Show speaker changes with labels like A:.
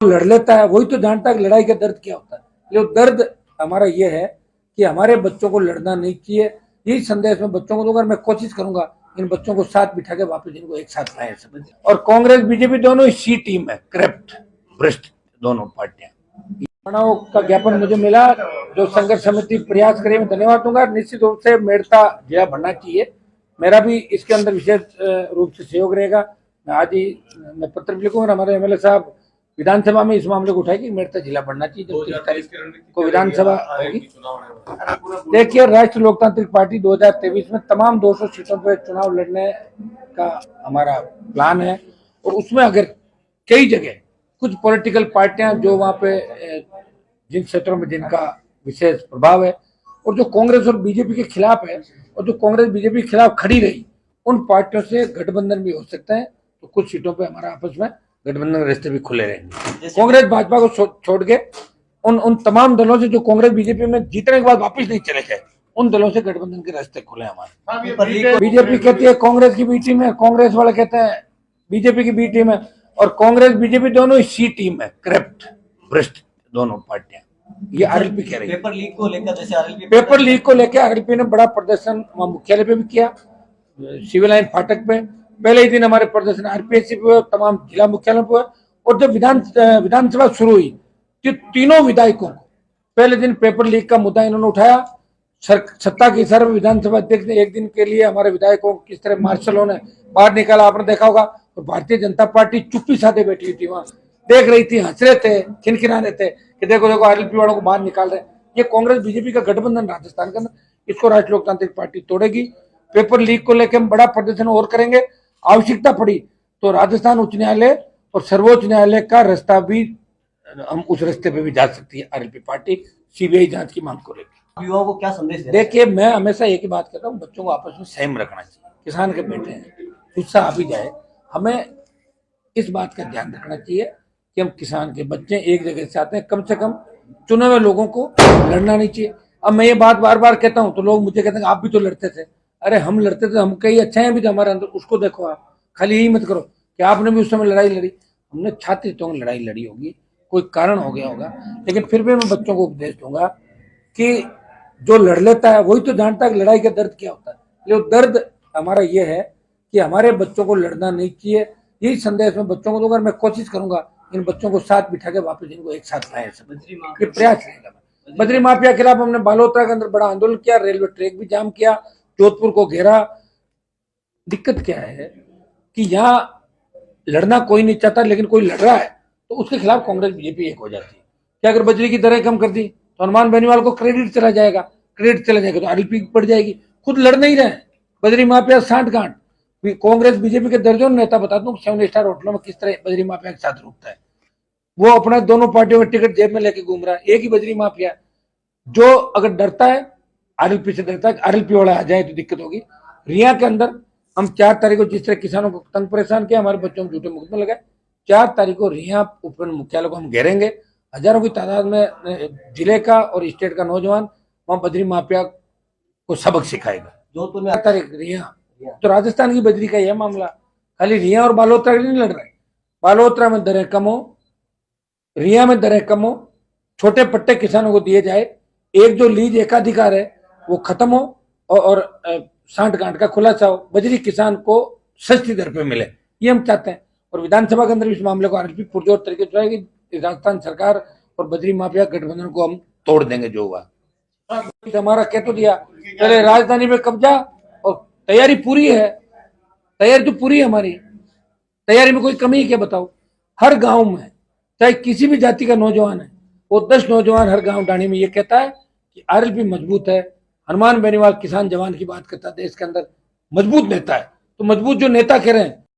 A: लड़ लेता है वही तो जानता है कि लड़ाई का दर्द क्या होता है। ये दर्द हमारा ये है कि हमारे बच्चों को लड़ना नहीं चाहिए। यही संदेश मैं बच्चों को दूंगा। मैं कोशिश करूंगा इन बच्चों को साथ बिठा के वापस इनको एक साथ लाए समझ। और कांग्रेस बीजेपी दोनों ही सी टीम है, करप्ट भ्रष्ट दोनों पार्टियां। चुनाव का ज्ञापन मुझे मिला, जो संघर्ष समिति प्रयास करे मैं धन्यवाद दूंगा। निश्चित रूप से मेड़ता जिला बनना चाहिए, मेरा भी इसके अंदर विशेष रूप से सहयोग रहेगा। मैं आज ही मैं पत्र भी लिखूंगा। हमारे एमएलए साहब विधानसभा में इस मामले को उठाएगी, मेड़ता जिला बनना चाहिए। जो 30 तारीख को विधानसभा होगी। देखिए, राष्ट्रीय लोकतांत्रिक पार्टी 2023 में तमाम 200 सीटों पर चुनाव लड़ने का हमारा प्लान है। और उसमें अगर कई जगह कुछ पॉलिटिकल पार्टियां जो वहां पे जिन क्षेत्रों में जिनका विशेष प्रभाव है और जो कांग्रेस और बीजेपी के खिलाफ है और जो कांग्रेस बीजेपी के खिलाफ खड़ी रही, उन पार्टियों से गठबंधन भी हो सकता है। तो कुछ सीटों पे हमारा आपस में गठबंधन के रास्ते भी खुले रहेंगे। कांग्रेस भाजपा को छोड़ के उन तमाम दलों से जो कांग्रेस बीजेपी में जीतने के बाद वापस नहीं चले गए, उन दलों से गठबंधन के रास्ते खुले हमारे। बीजेपी कहती है कांग्रेस की बी टीम है, कांग्रेस वाले कहते हैं बीजेपी की बी टीम है। और कांग्रेस बीजेपी दोनों ही सी टीम है, करप्ट भ्रष्ट दोनों पार्टियां। ये आरएलपी कह रही है।
B: पेपर लीक को लेकर, जैसे
A: पेपर लीक को लेकर आरएलपी ने बड़ा प्रदर्शन वहां मुख्यालय पे भी किया, सिविल लाइन फाटक पे। पहले ही दिन हमारे प्रदर्शन आरपीएससी पे, तमाम जिला मुख्यालयों पे। और जब विधानसभा शुरू हुई तो तीनों विधायकों को पहले दिन पेपर लीक का मुद्दा इन्होंने उठाया। सत्ता के इशारे में विधानसभा अध्यक्ष ने एक दिन के लिए हमारे विधायकों को किस तरह मार्शलों ने बाहर निकाला, आपने देखा होगा। और भारतीय जनता पार्टी चुप्पी साधे बैठी थी, वहां देख रही थी, हंस रहे थे, खिनखिना रहे थे कि देखो देखो आरएलपी वालों को बाहर निकाल रहे। ये कांग्रेस बीजेपी का गठबंधन राजस्थान के अंदर, इसको राष्ट्रीय लोकतांत्रिक पार्टी तोड़ेगी। पेपर लीक को लेकर हम बड़ा प्रदर्शन और करेंगे। आवश्यकता पड़ी तो राजस्थान उच्च न्यायालय और सर्वोच्च न्यायालय का रास्ता भी, हम उस रास्ते पे भी जा सकती है आरएलपी पार्टी सीबीआई जांच की मांग को लेकर।
B: युवाओं को क्या संदेश दें?
A: देखिए, मैं हमेशा एक ही बात कहता हूँ, बच्चों को आपस में संयम रखना चाहिए। किसान के बेटे हैं, गुस्सा आ भी जाए, हमें इस बात का ध्यान रखना चाहिए कि हम किसान के बच्चे एक जगह से आते हैं। कम से कम चुने हुए लोगों को लड़ना नहीं चाहिए। अब मैं ये बात बार बार कहता हूँ तो लोग मुझे कहते हैं आप भी तो लड़ते थे। अरे हम लड़ते थे, हम कई अच्छे हैं भी तो हमारे अंदर, उसको देखो। आप खाली यही मत करो कि आपने भी उस समय लड़ाई लड़ी। हमने छात्र तो लड़ाई लड़ी होगी, कोई कारण हो गया होगा, लेकिन फिर भी मैं बच्चों को उपदेश दूंगा कि जो लड़ लेता है वही तो जानता है कि लड़ाई का दर्द क्या होता है। ये दर्द हमारा ये है कि हमारे बच्चों को लड़ना नहीं चाहिए। यही संदेश मैं बच्चों को दूंगा। मैं कोशिश करूंगा इन बच्चों को साथ बिठा के वापस इनको एक साथ लाए समझ। ये प्रयास रहेगा। बद्री माफिया के खिलाफ हमने बालोतरा के अंदर बड़ा आंदोलन किया, रेलवे ट्रैक भी जाम किया, जोधपुर को घेरा। दिक्कत क्या है कि यहाँ लड़ना कोई नहीं चाहता, लेकिन कोई लड़ रहा है तो उसके खिलाफ कांग्रेस बीजेपी एक हो जाती है। क्या अगर बजरी की दरें कम कर दी तो हनुमान बेनीवाल को क्रेडिट चला जाएगा, क्रेडिट चला जाएगा तो आरएलपी बढ़ जाएगी। खुद लड़ नहीं रहे, बजरी माफिया सांठ गांठ। कांग्रेस बीजेपी के दर्जनों नेता बता दूं 7 स्टार होटलों में किस तरह बजरी माफिया के साथ रुकता है। वो अपना दोनों पार्टियों में टिकट जेब में लेके घूम रहा है। एक ही बजरी माफिया जो अगर डरता है आरएलपी से, डरता है आरएलपी वाला आ जाए तो दिक्कत होगी। रिया के अंदर हम 4 तारीख को जिस तरह किसानों को तंग परेशान किया, हमारे बच्चों को झूठे मुकदमे लगाए, 4 तारीख को रिया उप मुख्यालय को हम घेरेंगे। हजारों की तादाद में जिले का और स्टेट का नौजवान वहां बजरी माफिया को सबक सिखाएगा।
B: जोधपुर में
A: 4 तारीख रिया, तो राजस्थान की बजरी का यह मामला खाली रिया और बालोतरा नहीं लड़ रहे। बालोतरा में दरें कम हो, रिया में दरें कम हो, छोटे पट्टे किसानों को दिए जाए, एक जो लीज एकाधिकार है वो खत्म हो और सांठ गांठ का खुलासा हो, बजरी किसान को सस्ती दर पे मिले, ये हम चाहते हैं। और विधानसभा के अंदर इस मामले को आरएलपी पुरजोर तरीके से चलाएगी। राजस्थान सरकार और बजरी माफिया गठबंधन को हम तोड़ देंगे जो हुआ। हमारा कह तो दिया, पहले राजधानी में कब्जा, और तैयारी पूरी है। तैयारी तो पूरी है हमारी, तैयारी में कोई कमी है क्या बताओ। हर गांव में चाहे किसी भी जाति का नौजवान है, वो 10 नौजवान हर गांव डाणी में ये कहता है कि आरएलपी मजबूत है। हनुमान बेनीवाल किसान जवान की बात करता है, देश के अंदर मजबूत नेता है। तो मजबूत जो नेता कह रहे हैं